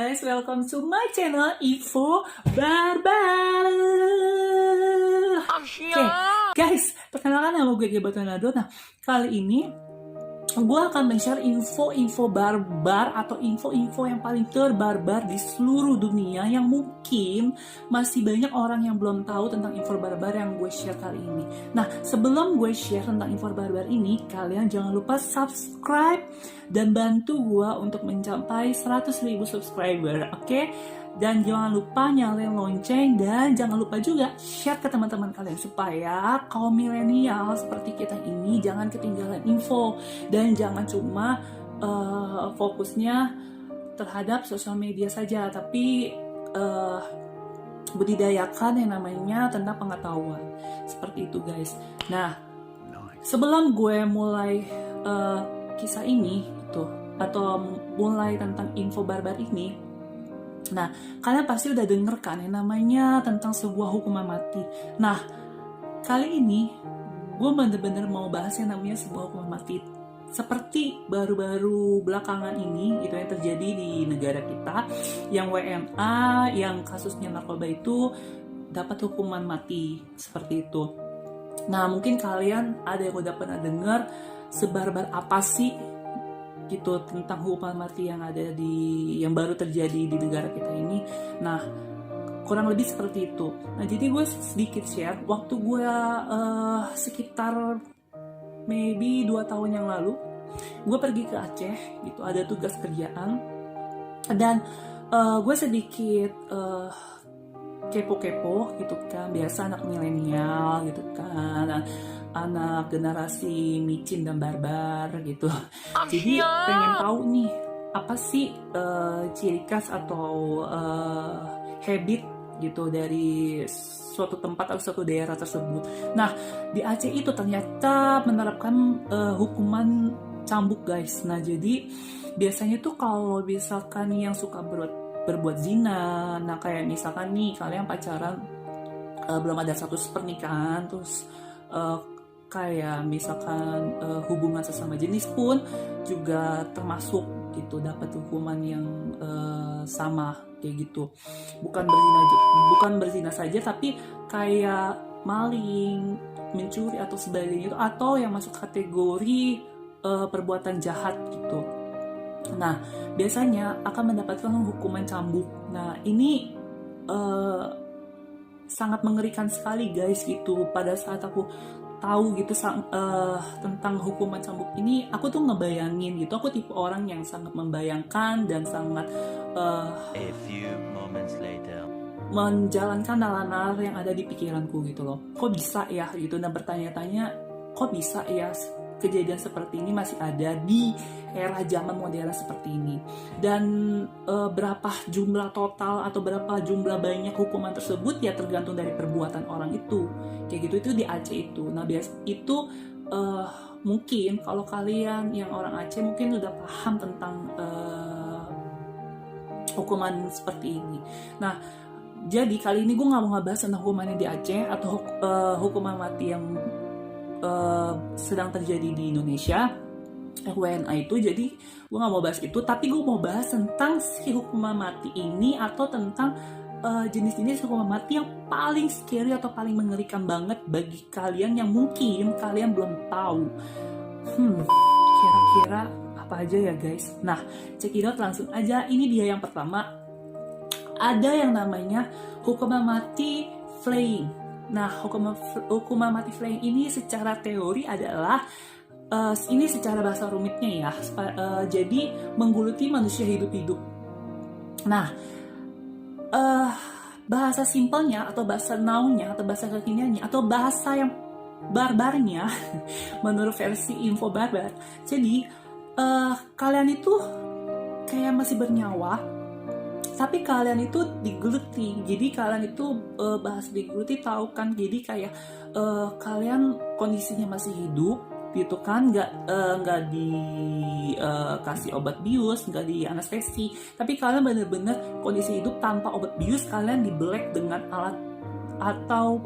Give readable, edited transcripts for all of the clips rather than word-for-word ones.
guys, welcome to my channel Info Barbar. Oke, guys, perkenalkan nama gue Gilbert Ronaldo. Nah, kali ini gue akan men-share info-info barbar atau info-info yang paling terbarbar di seluruh dunia yang mungkin masih banyak orang yang belum tahu tentang info barbar yang gue share kali ini. Nah, sebelum gue share tentang info barbar ini, kalian jangan lupa subscribe dan bantu gue untuk mencapai 100.000 subscriber, oke? Dan jangan lupa nyalain lonceng dan jangan lupa juga share ke teman-teman kalian supaya kaum milenial seperti kita ini jangan ketinggalan info dan jangan cuma fokusnya terhadap sosial media saja, tapi budidayakan yang namanya tentang pengetahuan seperti itu, guys. Nah, sebelum gue mulai kisah ini gitu atau mulai tentang info barbar ini, nah, kalian pasti udah denger kan yang namanya tentang sebuah hukuman mati. Nah, kali ini gue bener-bener mau bahas yang namanya sebuah hukuman mati. Seperti baru-baru belakangan ini gitu yang terjadi di negara kita, yang WNA, yang kasusnya narkoba itu dapat hukuman mati seperti itu. Nah, mungkin kalian ada yang udah pernah dengar sebarbar apa sih gitu tentang hukuman mati yang ada yang baru terjadi di negara kita ini. Nah, kurang lebih seperti itu. Nah, jadi gue sedikit share waktu gue sekitar maybe 2 tahun yang lalu, gue pergi ke Aceh gitu, ada tugas kerjaan dan gue sedikit kepo-kepo gitu kan, biasa anak milenial gitu kan, anak generasi micin dan barbar gitu. Jadi pengen tahu nih apa sih ciri khas atau habit gitu dari suatu tempat atau suatu daerah tersebut. Nah, di Aceh itu ternyata menerapkan hukuman cambuk, guys. Nah, jadi biasanya tuh kalau misalkan yang suka berbuat zina, nah kayak misalkan nih kalian pacaran belum ada status pernikahan, terus kayak misalkan hubungan sesama jenis pun juga termasuk gitu dapat hukuman yang sama kayak gitu. Bukan berzina saja, tapi kayak maling, mencuri atau sebagainya itu, atau yang masuk kategori perbuatan jahat gitu. Nah, biasanya akan mendapatkan hukuman cambuk. Nah, ini sangat mengerikan sekali, guys, gitu. Pada saat aku tahu gitu tentang hukuman cambuk ini, aku tuh ngebayangin gitu. Aku tipe orang yang sangat membayangkan dan sangat A few moments later, menjalankan nalar-nalar yang ada di pikiranku gitu loh. Kok bisa ya gitu, dan bertanya-tanya kok bisa ya kejadian seperti ini masih ada di era zaman modern seperti ini. Dan berapa jumlah total atau berapa jumlah banyak hukuman tersebut ya tergantung dari perbuatan orang itu. Kayak gitu, itu di Aceh itu. Nah, itu mungkin kalau kalian yang orang Aceh mungkin udah paham tentang hukuman seperti ini. Nah, jadi kali ini gue gak mau ngebahas tentang hukuman yang di Aceh atau hukuman mati yang sedang terjadi di Indonesia, WNA itu. Jadi gue gak mau bahas itu, tapi gue mau bahas tentang si hukuman mati ini atau tentang jenis-jenis hukuman mati yang paling scary atau paling mengerikan banget bagi kalian yang mungkin kalian belum tahu. Kira-kira apa aja ya, guys? Nah, check it out langsung aja. Ini dia yang pertama. Ada yang namanya hukuman mati flaying. Nah, hukuman mati flaying ini secara teori adalah ini secara bahasa rumitnya ya. Jadi mengguluti manusia hidup-hidup. Nah, bahasa simpelnya atau bahasa nounnya atau bahasa kekiniannya atau bahasa yang barbarnya menurut versi info barbar. Jadi kalian itu kayak masih bernyawa, tapi kalian itu digeluti. Jadi kalian itu bahas digeluti, tahu kan? Jadi kayak kalian kondisinya masih hidup gitu kan, nggak dikasih obat bius, nggak di anestesi, tapi kalian bener-bener kondisi hidup tanpa obat bius. Kalian dibelek dengan alat atau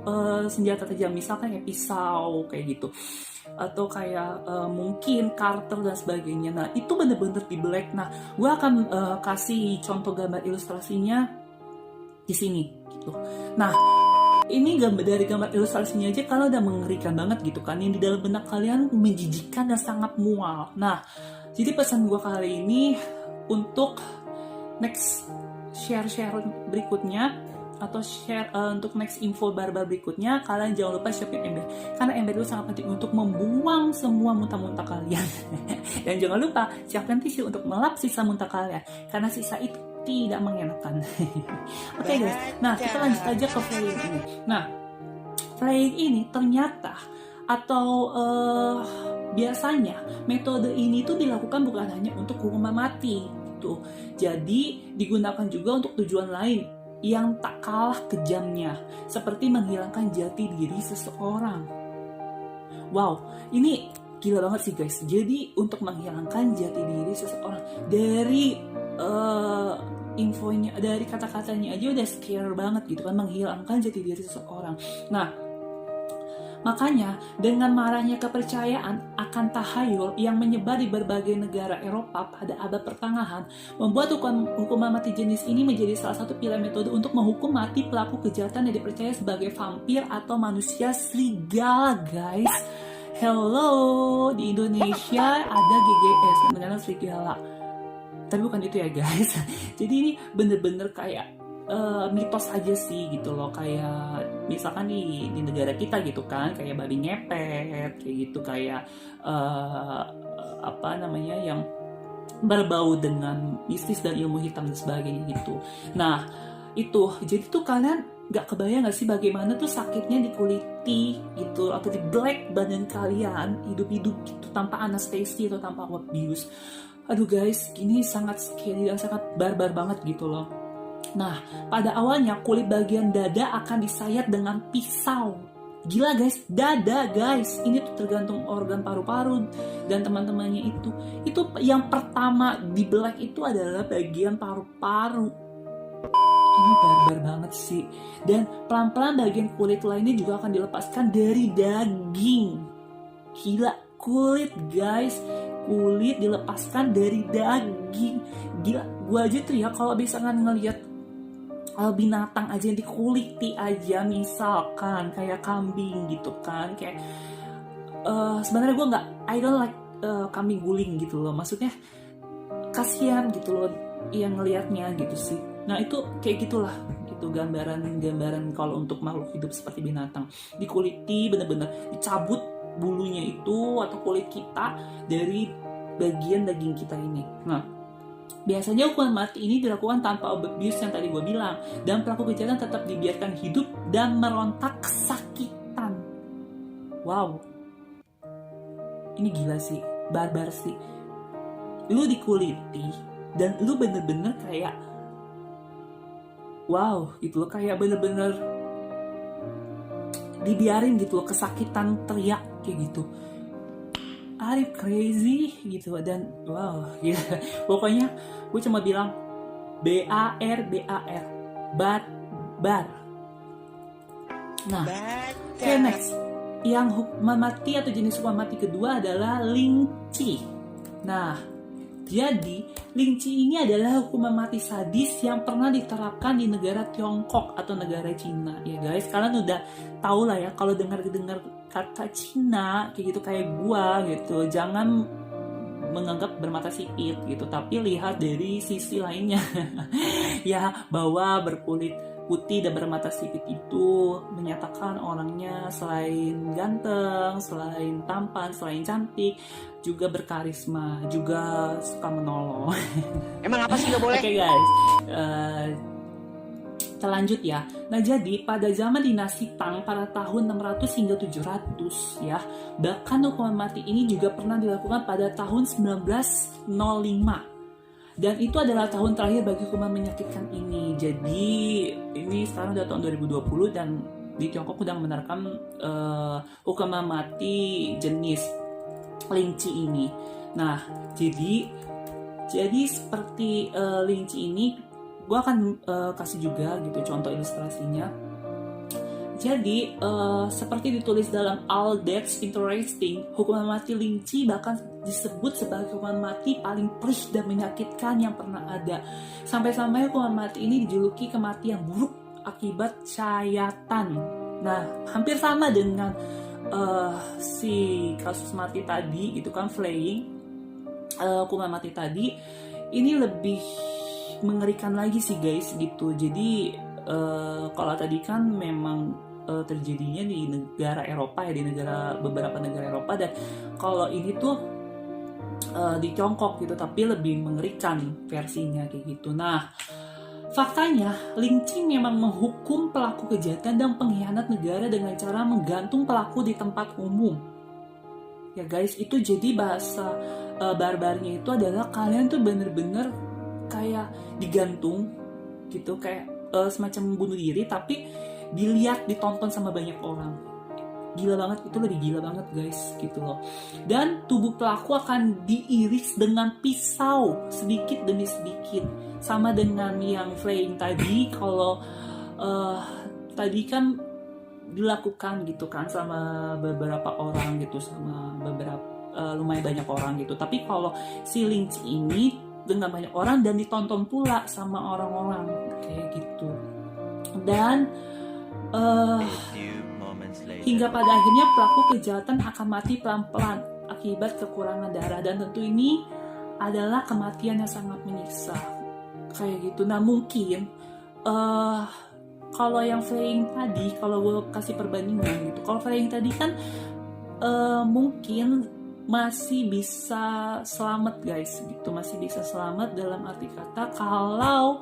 senjata tajam, misalkan kayak pisau kayak gitu. atau kayak mungkin Carter dan sebagainya. Nah itu bener-bener di black. Nah gue akan kasih contoh gambar ilustrasinya di sini gitu. Nah ini dari gambar ilustrasinya aja kalau udah mengerikan banget gitu kan, yang di dalam benak kalian menjijikan dan sangat mual. Nah jadi pesan gue kali ini untuk next share berikutnya atau share untuk next info barbar berikutnya, kalian jangan lupa siapin ember, karena ember itu sangat penting untuk membuang semua muntah-muntah kalian. Dan jangan lupa siapkan tisu untuk melap sisa muntah kalian, karena sisa itu tidak mengenakan. Oke guys, nah kita lanjut aja ke flaying ini. Nah flaying ini ternyata atau biasanya metode ini tuh dilakukan bukan hanya untuk hukuman mati gitu. Jadi digunakan juga untuk tujuan lain yang tak kalah kejamnya, seperti menghilangkan jati diri seseorang. Wow, ini gila banget sih guys. Jadi untuk menghilangkan jati diri seseorang, dari infonya, dari kata-katanya aja udah scare banget gitu kan, menghilangkan jati diri seseorang. Nah makanya dengan marahnya kepercayaan akan tahayul yang menyebar di berbagai negara Eropa pada abad pertengahan, membuat hukuman mati jenis ini menjadi salah satu pilihan metode untuk menghukum mati pelaku kejahatan yang dipercaya sebagai vampir atau manusia serigala guys. Hello, di Indonesia ada GGS, beneran serigala. Tapi bukan itu ya guys. Jadi ini bener-bener kayak mitos aja sih gitu loh, kayak misalkan di negara kita gitu kan, kayak babi ngepet kayak gitu, kayak apa namanya yang berbau dengan mistis dan ilmu hitam dan sebagainya gitu. Nah itu jadi tuh kalian nggak kebayang nggak sih bagaimana tuh sakitnya dikuliti gitu atau di black badan kalian hidup-hidup gitu tanpa anestesi atau tanpa abuse. Aduh guys, ini sangat scary dan sangat barbar banget gitu loh. Nah, pada awalnya kulit bagian dada akan disayat dengan pisau. Gila guys, dada guys. Ini tuh tergantung organ paru-paru dan teman-temannya itu. Itu yang pertama di black itu adalah bagian paru-paru. Ini barbar banget sih. Dan pelan-pelan bagian kulit lainnya juga akan dilepaskan dari daging. Gila, kulit guys. Kulit dilepaskan dari daging. Gila, gue aja tuh ya kalau misalkan ngelihat binatang aja yang dikuliti aja, misalkan kayak kambing gitu kan, kayak sebenarnya gue nggak, I don't like kambing guling gitu loh, maksudnya kasihan gitu loh yang ngelihatnya gitu sih. Nah itu kayak gitulah gitu gambaran kalau untuk makhluk hidup seperti binatang, dikuliti bener-bener, dicabut bulunya itu atau kulit kita dari bagian daging kita ini. Nah biasanya hukuman mati ini dilakukan tanpa abuse yang tadi gue bilang, dan pelaku kejahatan tetap dibiarkan hidup dan merontak kesakitan. Wow, ini gila sih, barbar sih. Lu dikuliti dan lu bener-bener kayak wow gitu loh, kayak bener-bener dibiarin gitu loh, kesakitan teriak kayak gitu. Are you crazy gitu, dan wow gitu. Pokoknya gue cuma bilang BAR bar. Nah okay, next yang hukuman mati atau jenis hukuman mati kedua adalah lynching. Nah jadi lynching ini adalah hukuman mati sadis yang pernah diterapkan di negara Tiongkok atau negara Cina. Ya guys, kalian udah tahu lah ya kalau dengar kata Cina kayak gitu, kayak gua gitu, jangan menganggap bermata sipit gitu, tapi lihat dari sisi lainnya. Ya bahwa berkulit putih dan bermata sipit itu menyatakan orangnya selain ganteng, selain tampan, selain cantik, juga berkarisma, juga suka menolong. Emang apa sih gak boleh? Oke guys, kita lanjut ya. Nah jadi pada zaman dinasti Tang pada tahun 600 hingga 700 ya, bahkan hukuman mati ini juga pernah dilakukan pada tahun 1905. Dan itu adalah tahun terakhir bagi hukuman menyakitkan ini. Jadi ini sekarang udah tahun 2020 dan di Tiongkok udah menerapkan hukuman mati jenis lynching ini. Nah jadi seperti lynching ini, gue akan kasih juga gitu contoh ilustrasinya. Jadi seperti ditulis dalam All That's Interesting, hukuman mati Lingci bahkan disebut sebagai hukuman mati paling perih dan menyakitkan yang pernah ada. Sampai-sampai hukuman mati ini dijuluki kematian buruk akibat cayatan. Nah, hampir sama dengan si kasus mati tadi, itu kan flaying. Hukuman mati tadi ini lebih mengerikan lagi sih guys gitu. Jadi kalau tadi kan memang terjadinya di negara Eropa ya, di beberapa negara Eropa, dan kalau ini tuh di Tiongkok gitu, tapi lebih mengerikan versinya kayak gitu. Nah, faktanya Lingci memang menghukum pelaku kejahatan dan pengkhianat negara dengan cara menggantung pelaku di tempat umum. Ya guys, itu jadi bahasa barbarnya itu adalah kalian tuh bener-bener kayak digantung gitu, kayak semacam bunuh diri tapi dilihat, ditonton sama banyak orang. Gila banget, itu lebih gila banget guys gitu loh. Dan tubuh pelaku akan diiris dengan pisau sedikit demi sedikit, sama dengan yang flaying tadi. Kalau tadi kan dilakukan gitu kan sama beberapa orang gitu, sama beberapa lumayan banyak orang gitu. Tapi kalau si Lingci ini dengan banyak orang dan ditonton pula sama orang-orang kayak gitu. Dan hingga pada akhirnya pelaku kejahatan akan mati pelan-pelan akibat kekurangan darah, dan tentu ini adalah kematian yang sangat menyiksa kayak gitu. Nah mungkin kalau yang flaying tadi, kalau gue kasih perbandingan gitu, kalau flaying tadi kan mungkin masih bisa selamat guys gitu, masih bisa selamat dalam arti kata kalau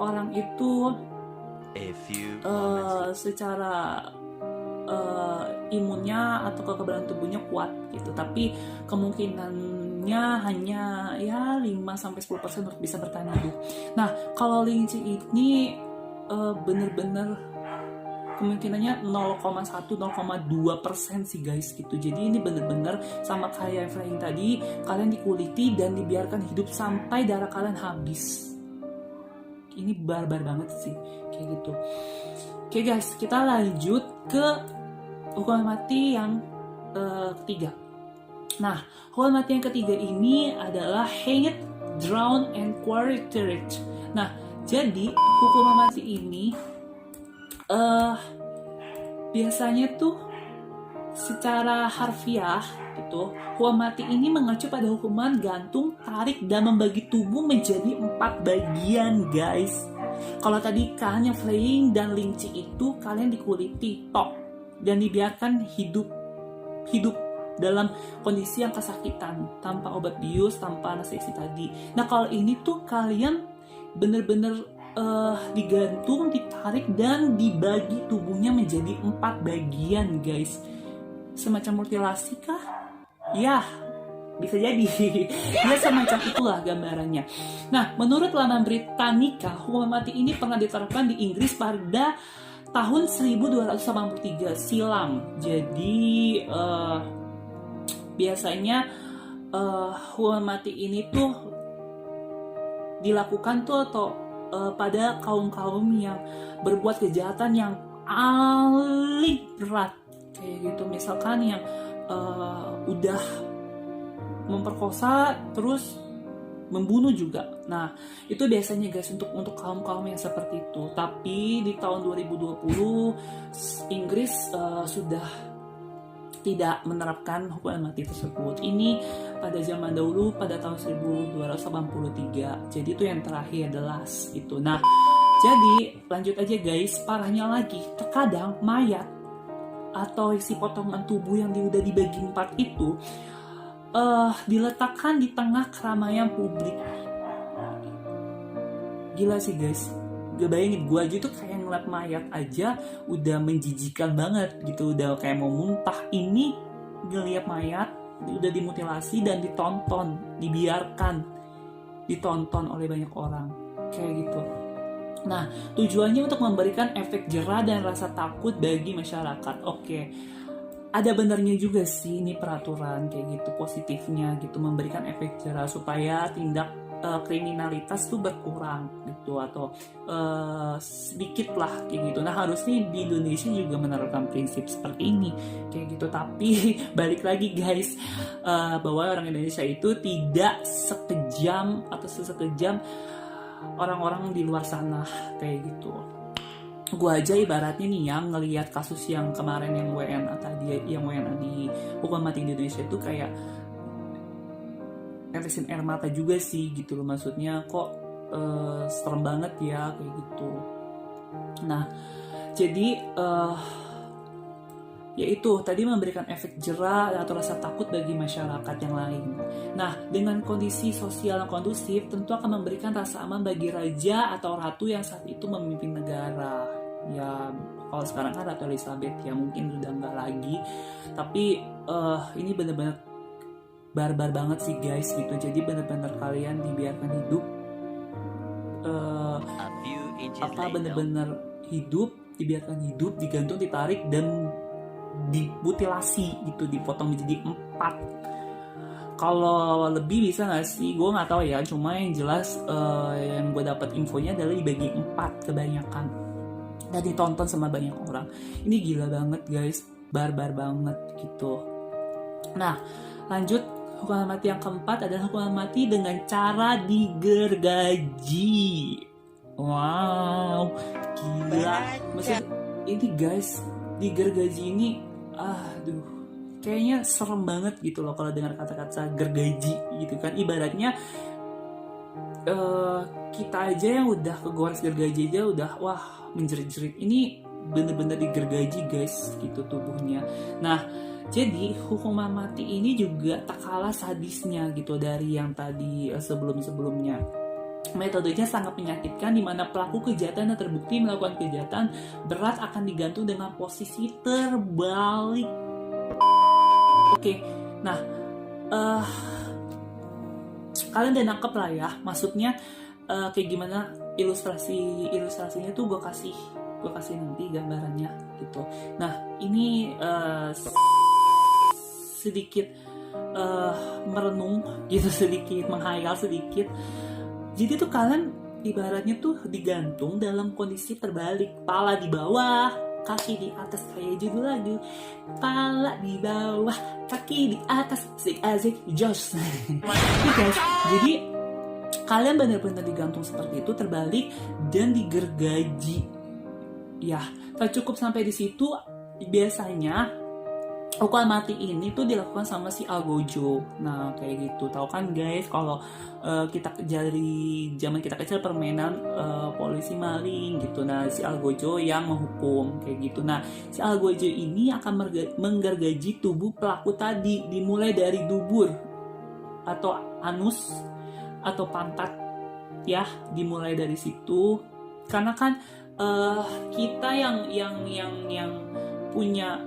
orang itu secara imunnya atau kekebalan tubuhnya kuat gitu, tapi kemungkinannya hanya ya 5-10% untuk bisa bertahan hidup. Nah kalau Lingci ini bener-bener kemungkinannya 0,1-0,2% sih guys gitu. Jadi ini bener-bener sama kayak flying tadi, kalian dikuliti dan dibiarkan hidup sampai darah kalian habis. Ini barbar banget sih kayak gitu. Oke guys, kita lanjut ke hukuman mati yang ketiga. Nah, hukuman mati yang ketiga ini adalah hanged, drowned, and quartered. Nah, jadi hukuman mati ini biasanya tuh secara harfiah gitu, hukuman mati ini mengacu pada hukuman gantung, tarik, dan membagi tubuh menjadi 4 bagian guys. Kalau tadi kan yang flaying dan Lingci itu kalian dikuliti tok dan dibiarkan hidup dalam kondisi yang kesakitan, tanpa obat bius, tanpa anestesi tadi. Nah kalau ini tuh kalian bener-bener digantung, ditarik, dan dibagi tubuhnya menjadi 4 bagian guys. Semacam mutilasi kah? Ya, bisa jadi. Ya semacam itulah gambarannya. Nah, menurut laman Britannica, hukuman mati ini pernah diterapkan di Inggris pada tahun 1283 silam. Jadi biasanya hukuman mati ini tuh dilakukan tuh atau pada kaum-kaum yang berbuat kejahatan yang paling berat kayak gitu. Misalkan yang udah memperkosa terus membunuh juga. Nah, itu biasanya guys untuk kaum-kaum yang seperti itu. Tapi di tahun 2020 Inggris sudah tidak menerapkan hukuman mati tersebut. Ini pada zaman dahulu pada tahun 1283. Jadi itu yang terakhir, the last itu. Nah, jadi lanjut aja guys, parahnya lagi, terkadang mayat atau isi potongan tubuh yang udah dibagi 4 itu diletakkan di tengah keramaian publik. Gila sih guys. Gak bayangin, gue aja tuh kayak ngeliat mayat aja udah menjijikan banget gitu, udah kayak mau muntah. Ini ngeliat mayat udah dimutilasi dan ditonton, dibiarkan ditonton oleh banyak orang kayak gitu. Nah, tujuannya untuk memberikan efek jera dan rasa takut bagi masyarakat. Oke, ada benernya juga sih ini peraturan kayak gitu, positifnya gitu, memberikan efek jera supaya tindak kriminalitas tuh berkurang gitu, atau sedikit lah kayak gitu. Nah harusnya di Indonesia juga menerapkan prinsip seperti ini kayak gitu. Tapi balik lagi guys, bahwa orang Indonesia itu tidak sekejam atau sesekejam orang-orang di luar sana kayak gitu. Gue aja ibaratnya nih yang ngelihat kasus yang kemarin yang WNA tadi, yang WNA di hukuman mati di Indonesia itu kayak netesin air mata juga sih gitu loh. Maksudnya kok serem banget ya kayak gitu. Nah jadi yaitu tadi memberikan efek jera atau rasa takut bagi masyarakat yang lain. Nah, dengan kondisi sosial yang kondusif, tentu akan memberikan rasa aman bagi raja atau ratu yang saat itu memimpin negara. Ya, kalau sekarang kan Ratu Elizabeth ya, mungkin udah nggak lagi. Tapi ini benar-benar barbar banget sih guys gitu. Jadi benar-benar kalian dibiarkan hidup, A few inches later. benar-benar hidup, dibiarkan hidup, digantung, ditarik, dan dimutilasi gitu, dipotong menjadi 4. Kalau lebih bisa nggak sih, gue nggak tahu ya. Cuma yang jelas yang gue dapat infonya adalah dibagi 4 kebanyakan dan ditonton sama banyak orang. Ini gila banget guys, barbar banget gitu. Nah lanjut, hukuman mati yang keempat adalah hukuman mati dengan cara digergaji. Wow, gila. Maksud ini guys, digergaji ini, aduh, kayaknya serem banget gitu loh kalau dengar kata-kata gergaji gitu kan. Ibaratnya kita aja yang udah kegores gergaji aja udah wah menjerit-jerit, ini bener-bener digergaji guys gitu tubuhnya. Nah jadi hukuman mati ini juga tak kalah sadisnya gitu dari yang tadi sebelum-sebelumnya. Metodenya sangat menyakitkan, di mana pelaku kejahatan yang terbukti melakukan kejahatan berat akan digantung dengan posisi terbalik. Oke, nah kalian udah nangkep lah ya, maksudnya kayak gimana ilustrasinya tuh gue kasih nanti gambarannya gitu. Nah ini sedikit merenung gitu, sedikit menghayal sedikit. Jadi tuh kalian ibaratnya tuh digantung dalam kondisi terbalik, kepala di bawah, kaki di atas, kayak judul lagu, kepala di bawah, kaki di atas, asik Josh. Guys, jadi kalian benar-benar digantung seperti itu, terbalik dan digergaji. Ya, tak cukup sampai di situ. Biasanya hukuman mati ini tuh dilakukan sama si Algojo. Nah kayak gitu, tahu kan guys kalau kita dari zaman kita kecil permainan polisi maling gitu. Nah si Algojo yang menghukum kayak gitu. Nah si Algojo ini akan menggergaji tubuh pelaku tadi, dimulai dari dubur atau anus atau pantat ya, dimulai dari situ. Karena kan kita yang punya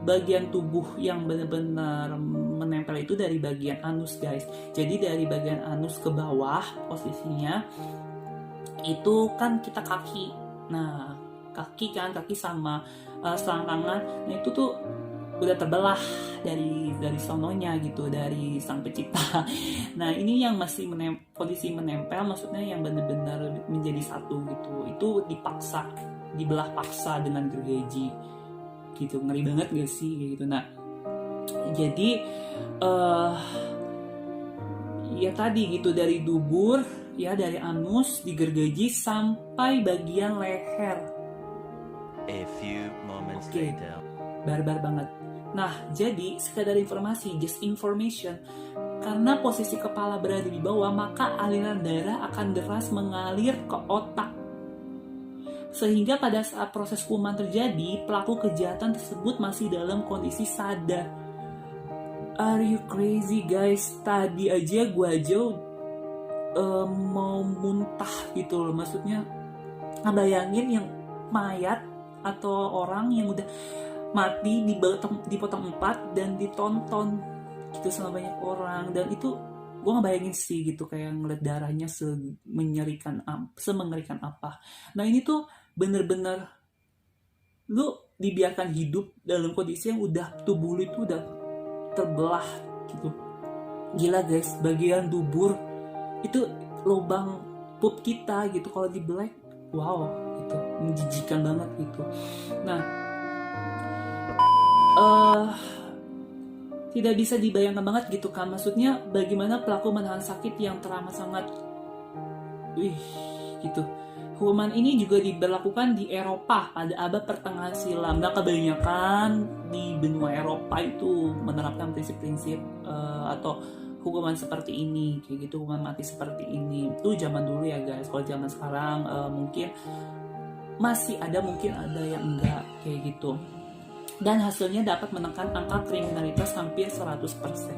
bagian tubuh yang benar-benar menempel itu dari bagian anus guys. Jadi dari bagian anus ke bawah posisinya itu kan kita kaki. Nah kaki sama selangkangan, nah itu tuh udah terbelah dari sononya gitu, dari sang pencipta. Nah ini yang masih kondisi menempel, maksudnya yang benar-benar menjadi satu gitu, itu dibelah paksa dengan gergaji gitu. Ngeri banget gak sih kayak gitu. Nah jadi ya tadi gitu, dari dubur ya, dari anus digergaji sampai bagian leher. A few moments Oke, later. barbar banget. Nah jadi sekadar informasi, just information, karena posisi kepala berada di bawah, maka aliran darah akan deras mengalir ke otak, sehingga pada saat proses hukuman terjadi, pelaku kejahatan tersebut masih dalam kondisi sadar. Are you crazy guys? Tadi aja gue mau muntah gitu loh. Maksudnya ngebayangin yang mayat atau orang yang udah mati dipotong 4 dan ditonton gitu sama banyak orang. Dan itu gue ngebayangin sih gitu, kayak ngeliat darahnya semengerikan apa. Nah ini tuh bener-bener lu dibiarkan hidup dalam kondisi yang udah tubuh lu itu udah terbelah gitu. Gila guys, bagian dubur itu lubang pup kita gitu. Kalau di black, wow, gitu, menjijikan banget gitu. Nah, tidak bisa dibayangkan banget gitu kan, maksudnya bagaimana pelaku menahan sakit yang teramat sangat, gitu. Hukuman ini juga diberlakukan di Eropa pada abad pertengahan silam. Nah, kebanyakan di benua Eropa itu menerapkan prinsip-prinsip atau hukuman seperti ini, kayak gitu, hukuman mati seperti ini. Itu zaman dulu ya guys. Kalau zaman sekarang mungkin masih ada, mungkin ada yang enggak kayak gitu. Dan hasilnya dapat menekan angka kriminalitas hampir 100%.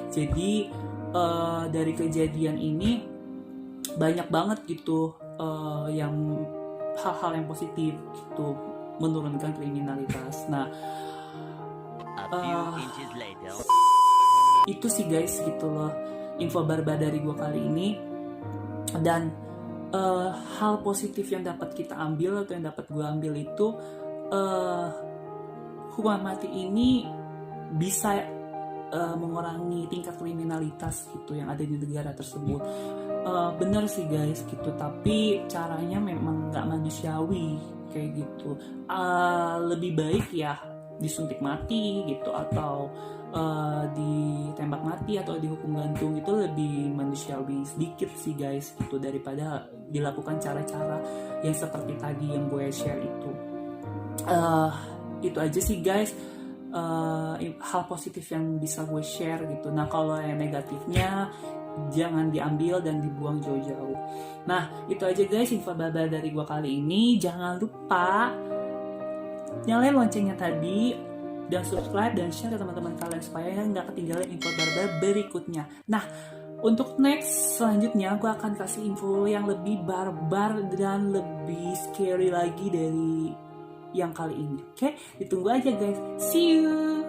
Jadi dari kejadian ini banyak banget gitu yang hal-hal yang positif gitu, menurunkan kriminalitas. Nah, A few inches later. itu sih guys gitu loh info barbar dari gue kali ini. Dan hal positif yang dapat kita ambil atau yang dapat gue ambil itu, hukuman mati ini bisa mengurangi tingkat kriminalitas gitu yang ada di negara tersebut. Bener sih guys gitu, tapi caranya memang nggak manusiawi kayak gitu. Lebih baik ya disuntik mati gitu, atau ditembak mati atau dihukum gantung, itu lebih manusiawi sedikit sih guys gitu, daripada dilakukan cara-cara yang seperti tadi yang gue share itu. Itu aja sih guys hal positif yang bisa gue share gitu. Nah, kalau yang negatifnya jangan diambil dan dibuang jauh-jauh. Nah, itu aja guys info barbar dari gue kali ini. Jangan lupa nyalain loncengnya tadi dan subscribe dan share ke teman-teman kalian supaya nggak ketinggalan info barbar berikutnya. Nah, untuk next selanjutnya gue akan kasih info yang lebih barbar dan lebih scary lagi dari yang kali ini. Oke, ditunggu aja guys. See you.